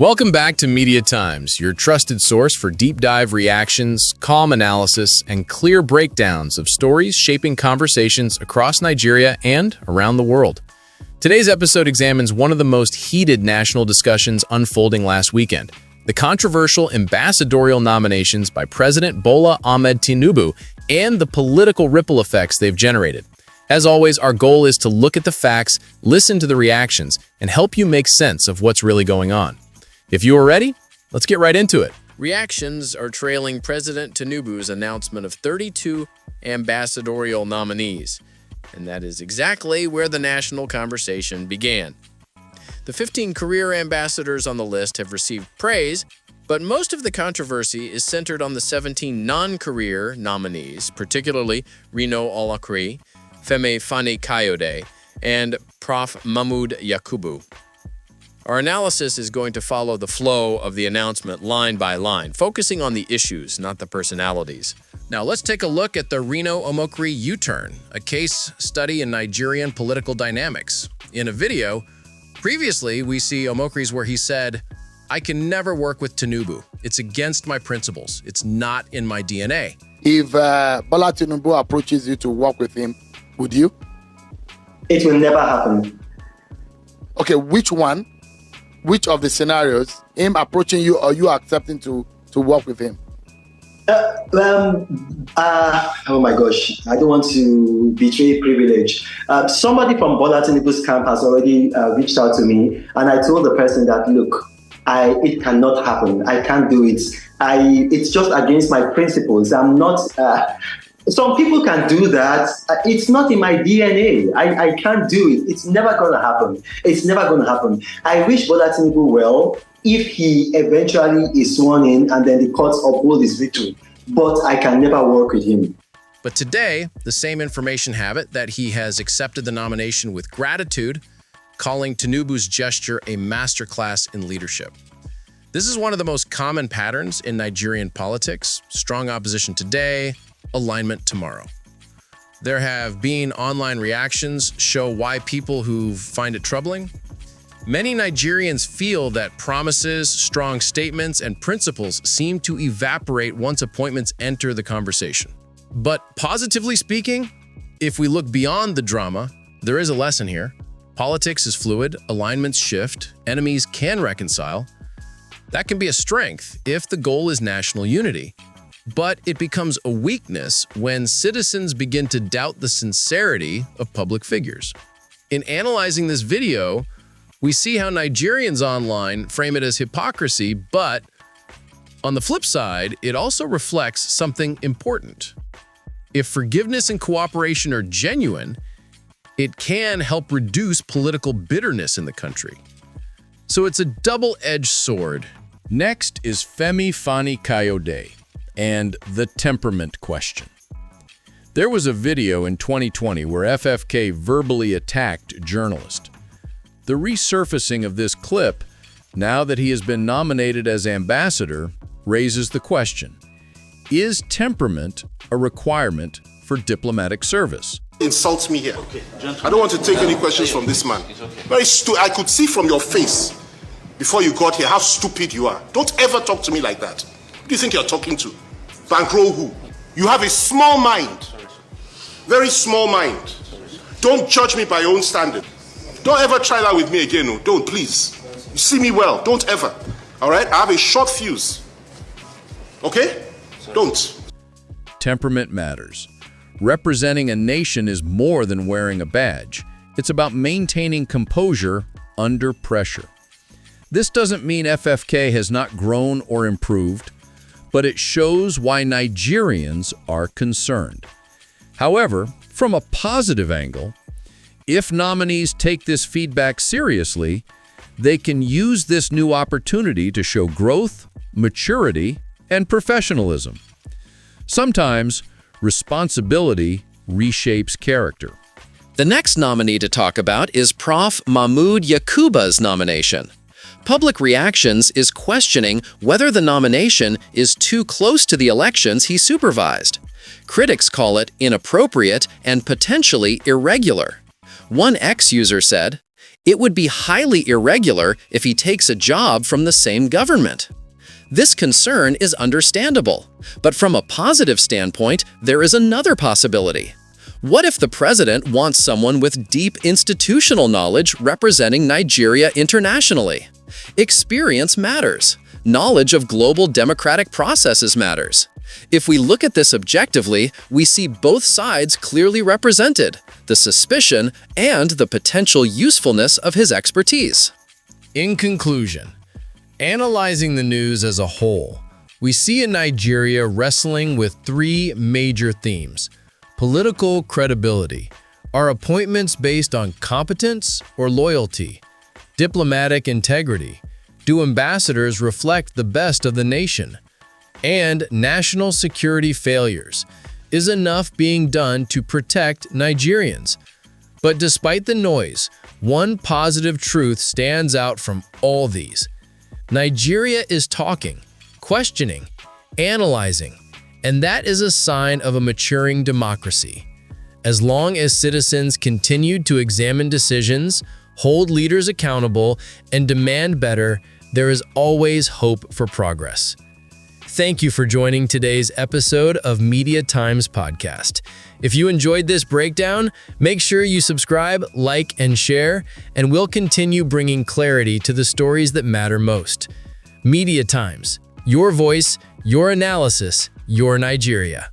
Welcome back to Media Times, your trusted source for deep dive reactions, calm analysis, and clear breakdowns of stories shaping conversations across Nigeria and around the world. Today's episode examines one of the most heated national discussions unfolding last weekend, the controversial ambassadorial nominations by President Bola Ahmed Tinubu and the political ripple effects they've generated. As always, our goal is to look at the facts, listen to the reactions, and help you make sense of what's really going on. If you are ready, let's get right into it. Reactions are trailing President Tinubu's announcement of 32 ambassadorial nominees, and that is exactly where the national conversation began. The 15 career ambassadors on the list have received praise, but most of the controversy is centered on the 17 non-career nominees, particularly Reno Omokri, Femi Fani-Kayode, and Prof. Mahmood Yakubu. Our analysis is going to follow the flow of the announcement line by line, focusing on the issues, not the personalities. Now let's take a look at the Reno Omokri U-turn, a case study in Nigerian political dynamics. In a video, previously we see Omokri's where he said, "I can never work with Tinubu. It's against my principles. It's not in my DNA." If Bola Tinubu approaches you to work with him, would you? It will never happen. Okay, which one? Which of the scenarios, him approaching you or you accepting to work with him? Oh my gosh, I don't want to betray privilege. Somebody from Bola Tinubu's camp has already reached out to me, and I told the person that, look, it cannot happen. I can't do it. It's just against my principles. I'm not. Some people can do that. It's not in my DNA. I can't do it. It's never going to happen. It's never going to happen. I wish Bola Tinubu well if he eventually is sworn in and then the courts uphold his victory. But I can never work with him. But today, the same information have it that he has accepted the nomination with gratitude, calling Tinubu's gesture a masterclass in leadership. This is one of the most common patterns in Nigerian politics: strong opposition today, alignment tomorrow. There have been online reactions show why people who find it troubling. Many Nigerians feel that promises, strong statements, and principles seem to evaporate once appointments enter the conversation. But positively speaking, if we look beyond the drama, there is a lesson here. Politics is fluid, alignments shift, enemies can reconcile. That can be a strength if the goal is national unity. But it becomes a weakness when citizens begin to doubt the sincerity of public figures. In analyzing this video, we see how Nigerians online frame it as hypocrisy, but on the flip side, it also reflects something important. If forgiveness and cooperation are genuine, it can help reduce political bitterness in the country. So it's a double-edged sword. Next is Femi Fani-Kayode and the temperament question. There was a video in 2020 where FFK verbally attacked journalists. The resurfacing of this clip, now that he has been nominated as ambassador, raises the question: is temperament a requirement for diplomatic service? Insults me here. I don't want to take any questions from this man. Very I could see from your face before you got here how stupid you are. Don't ever talk to me like that. Who do you think you're talking to? Bankroll who? You have a small mind. Very small mind. Don't judge me by your own standard. Don't ever try that with me again. No. Don't, please. You see me well. Don't ever. All right? I have a short fuse. Okay? Don't. Temperament matters. Representing a nation is more than wearing a badge. It's about maintaining composure under pressure. This doesn't mean FFK has not grown or improved, but it shows why Nigerians are concerned. However, from a positive angle, if nominees take this feedback seriously, they can use this new opportunity to show growth, maturity, and professionalism. Sometimes, responsibility reshapes character. The next nominee to talk about is Prof. Mahmood Yakubu's nomination. Public reactions is questioning whether the nomination is too close to the elections he supervised. Critics call it inappropriate and potentially irregular. One X user said, It would be highly irregular if he takes a job from the same government. This concern is understandable, but from a positive standpoint, there is another possibility. What if the president wants someone with deep institutional knowledge representing Nigeria internationally? Experience matters. Knowledge of global democratic processes matters. If we look at this objectively, we see both sides clearly represented, the suspicion and the potential usefulness of his expertise. In conclusion, analyzing the news as a whole, we see in Nigeria wrestling with three major themes. Political credibility. Are appointments based on competence or loyalty? Diplomatic integrity. Do ambassadors reflect the best of the nation? And national security failures. Is enough being done to protect Nigerians? But despite the noise, one positive truth stands out from all these. Nigeria is talking, questioning, analyzing, and that is a sign of a maturing democracy. As long as citizens continue to examine decisions, hold leaders accountable, and demand better, there is always hope for progress. Thank you for joining today's episode of Media Times Podcast. If you enjoyed this breakdown, make sure you subscribe, like, and share, and we'll continue bringing clarity to the stories that matter most. Media Times, your voice, your analysis, your Nigeria.